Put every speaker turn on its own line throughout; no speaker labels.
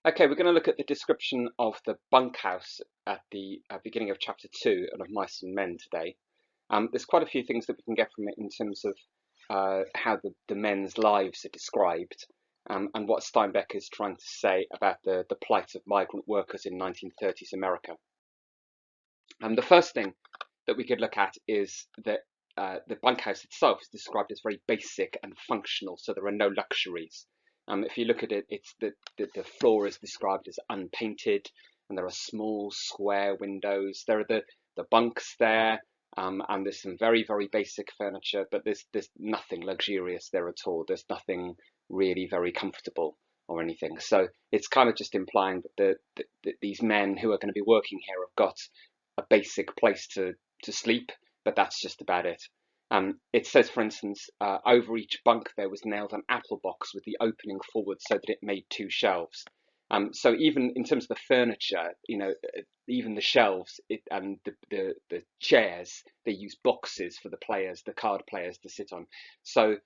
Okay, we're going to look at the description of the bunkhouse at the beginning of chapter 2 of Mice and Men today. There's quite a few things that we can get from it in terms of how the men's lives are described, and what Steinbeck is trying to say about the plight of migrant workers in 1930s America. The first thing that we could look at is that the bunkhouse itself is described as very basic and functional, so there are no luxuries. If you look at it, it's the floor is described as unpainted, and there are small square windows. There are the bunks there, and there's some very basic furniture, but there's nothing luxurious there at all. There's nothing really very comfortable or anything. So it's kind of just implying that these men who are going to be working here have got a basic place to sleep, but that's just about it. It says, for instance, over each bunk there was nailed an apple box with the opening forward so that it made two shelves. So even in terms of the furniture, even the shelves and the chairs, they use boxes for the players, the card players, to sit on. So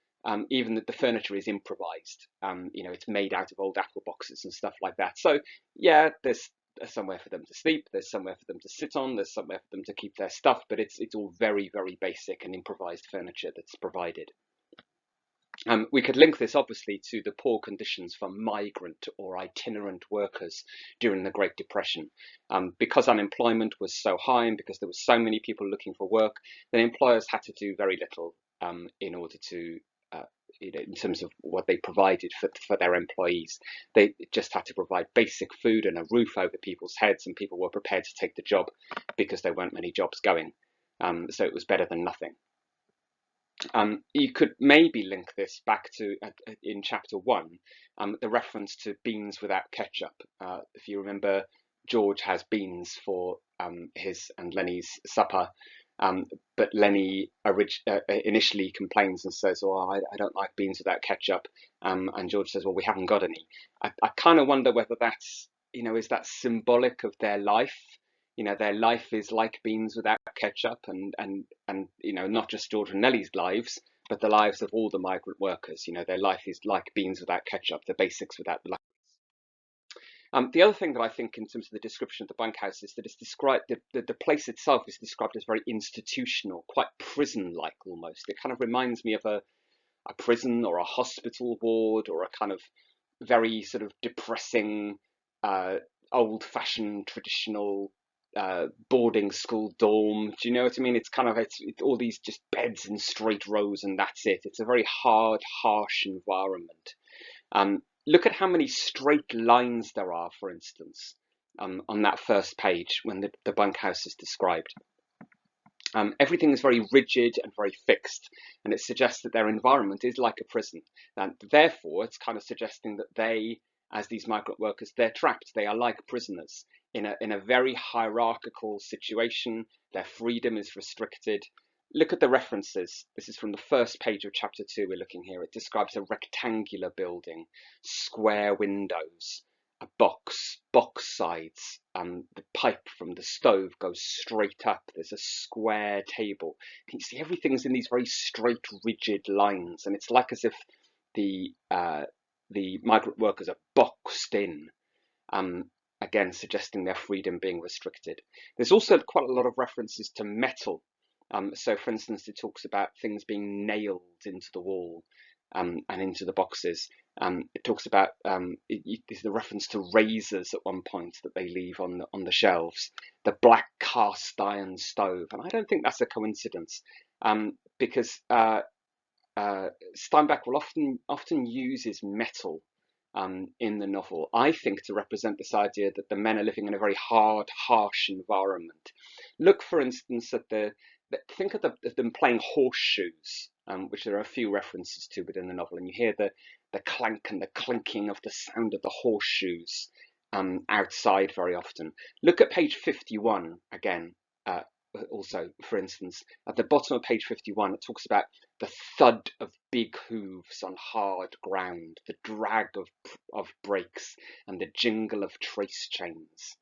even the furniture is improvised. It's made out of old apple boxes and stuff like that. So yeah, there's somewhere for them to sleep, there's somewhere for them to sit on, there's somewhere for them to keep their stuff, but it's all very basic and improvised furniture that's provided. We could link this obviously to the poor conditions for migrant or itinerant workers during the Great Depression. Because unemployment was so high and because there were so many people looking for work, then employers had to do very little in order to in terms of what they provided for their employees. They just had to provide basic food and a roof over people's heads, and people were prepared to take the job because there weren't many jobs going. So it was better than nothing. You could maybe link this back to, in chapter 1, the reference to beans without ketchup. If you remember, George has beans for his and Lenny's supper, but Lenny initially complains and says, "Oh, I don't like beans without ketchup." And George says, "Well, we haven't got any." I kind of wonder whether that's, is that symbolic of their life? Their life is like beans without ketchup, and not just George and Nellie's lives, but the lives of all the migrant workers. Their life is like beans without ketchup, the basics without the. The other thing that I think in terms of the description of the bunkhouse is that it's described, the place itself is described as very institutional, quite prison-like almost. It kind of reminds me of a prison or a hospital ward, or a kind of very sort of depressing, old-fashioned, traditional boarding school dorm. Do you know what I mean? It's kind of, it's all these just beds in straight rows and that's it. It's a very hard, harsh environment. Look at how many straight lines there are, for instance, on that first page when the bunkhouse is described. Everything is very rigid and very fixed, and it suggests that their environment is like a prison. And therefore, it's kind of suggesting that they, as these migrant workers, they're trapped. They are like prisoners in a very hierarchical situation. Their freedom is restricted. Look at the references. This is from the first page of chapter 2 we're looking here. It describes a rectangular building, square windows, a box sides. The pipe from the stove goes straight up. There's a square table. You can see everything's in these very straight, rigid lines, and it's like as if the migrant workers are boxed in. Again, suggesting their freedom being restricted. There's also quite a lot of references to metal. So, for instance, it talks about things being nailed into the wall and into the boxes. It talks about there's the reference to razors at one point that they leave on the shelves. The black cast iron stove, and I don't think that's a coincidence, because Steinbeck will often uses metal in the novel, I think, to represent this idea that the men are living in a very hard, harsh environment. Look, for instance, at think of them playing horseshoes, which there are a few references to within the novel, and you hear the clank and the clinking of the sound of the horseshoes outside very often. Look at page 51 again. Also, for instance, at the bottom of page 51, it talks about the thud of big hooves on hard ground, the drag of brakes, and the jingle of trace chains.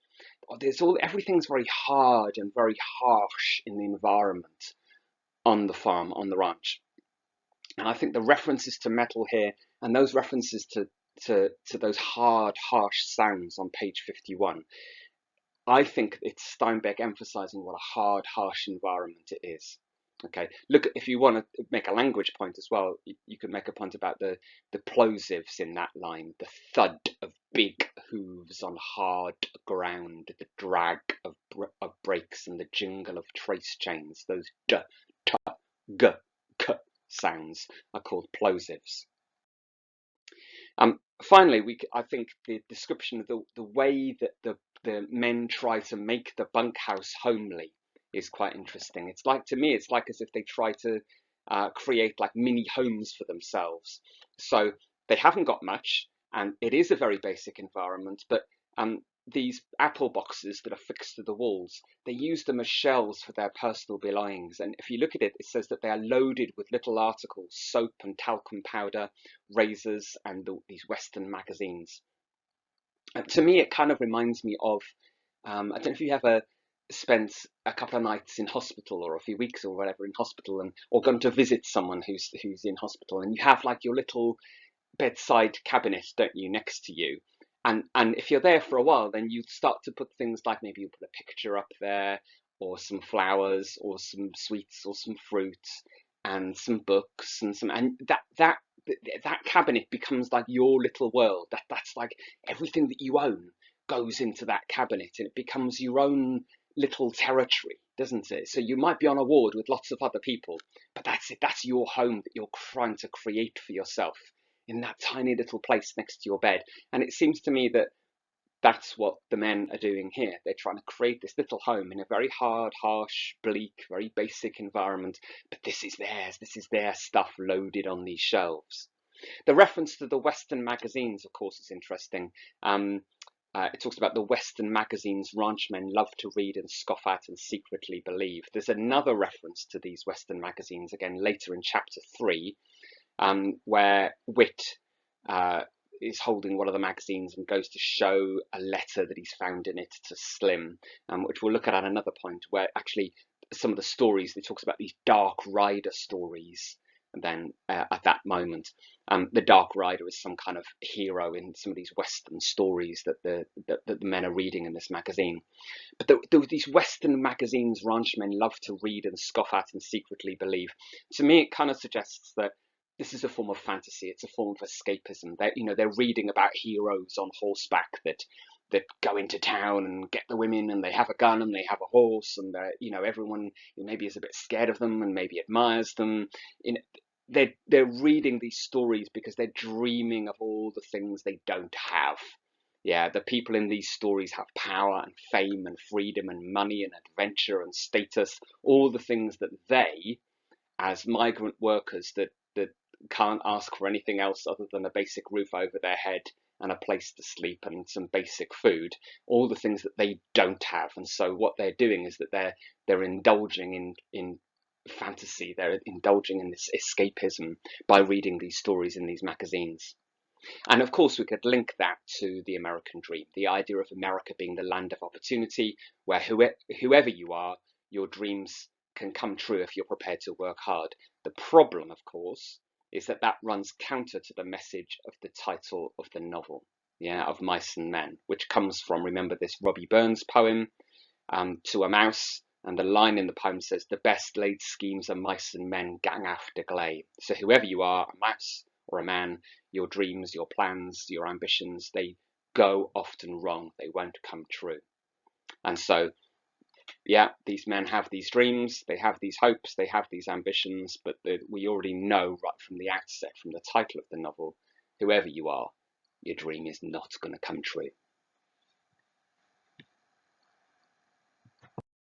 Everything's very hard and very harsh in the environment on the farm, on the ranch. And I think the references to metal here and those references to to those hard, harsh sounds on page 51, I think it's Steinbeck emphasizing what a hard, harsh environment it is. Okay, look, if you want to make a language point as well, you could make a point about the plosives in that line, the thud of big hooves on hard ground, the drag of brakes, and the jingle of trace chains. Those d, t, g, k sounds are called plosives. Finally, I think the description of the way that the men try to make the bunkhouse homely is quite interesting. It's like, to me, it's like as if they try to create like mini homes for themselves. So they haven't got much, and it is a very basic environment, but these apple boxes that are fixed to the walls, they use them as shelves for their personal belongings. And if you look at it, it says that they are loaded with little articles, soap and talcum powder, razors, and these Western magazines. And to me, it kind of reminds me of, I don't know if you ever spent a couple of nights in hospital or a few weeks or whatever in hospital, and or gone to visit someone who's in hospital, and you have like your little bedside cabinet, don't you, next to you. And if you're there for a while, then you start to put things like, maybe you put a picture up there, or some flowers, or some sweets, or some fruit, and some books, and that cabinet becomes like your little world. That's like everything that you own goes into that cabinet, and it becomes your own little territory, doesn't it? So you might be on a ward with lots of other people, but that's it. That's your home that you're trying to create for yourself in that tiny little place next to your bed. And it seems to me that that's what the men are doing here. They're trying to create this little home in a very hard, harsh, bleak, very basic environment. But this is theirs. This is their stuff loaded on these shelves. The reference to the Western magazines, of course, is interesting. It talks about the Western magazines ranchmen love to read and scoff at and secretly believe. There's another reference to these Western magazines again later in chapter 3, where Wit is holding one of the magazines and goes to show a letter that he's found in it to Slim, which we'll look at another point, where actually some of the stories, it talks about these Dark Rider stories. And then at that moment, the Dark Rider is some kind of hero in some of these Western stories that the men are reading in this magazine. But these Western magazines ranchmen love to read and scoff at and secretly believe. To me, it kind of suggests that this is a form of fantasy. It's a form of escapism. They're reading about heroes on horseback that go into town and get the women, and they have a gun and they have a horse, and everyone maybe is a bit scared of them and maybe admires them. They're reading these stories because they're dreaming of all the things they don't have. Yeah, the people in these stories have power and fame and freedom and money and adventure and status, all the things that they, as migrant workers that can't ask for anything else other than a basic roof over their head and a place to sleep and some basic food, all the things that they don't have. And so what they're doing is that they're indulging in fantasy. They're indulging in this escapism by reading these stories in these magazines. And of course, we could link that to the American dream, the idea of America being the land of opportunity, where whoever you are, your dreams can come true if you're prepared to work hard. The problem, of course, is that runs counter to the message of the title of the novel, of Mice and Men, which comes from, remember this Robbie Burns poem, To a Mouse. And the line in the poem says, the best laid schemes of mice and men gang after gley. So whoever you are, a mouse or a man, your dreams, your plans, your ambitions, they go often wrong. They won't come true. And so, these men have these dreams, they have these hopes, they have these ambitions, but we already know right from the outset, from the title of the novel, whoever you are, your dream is not going to come true.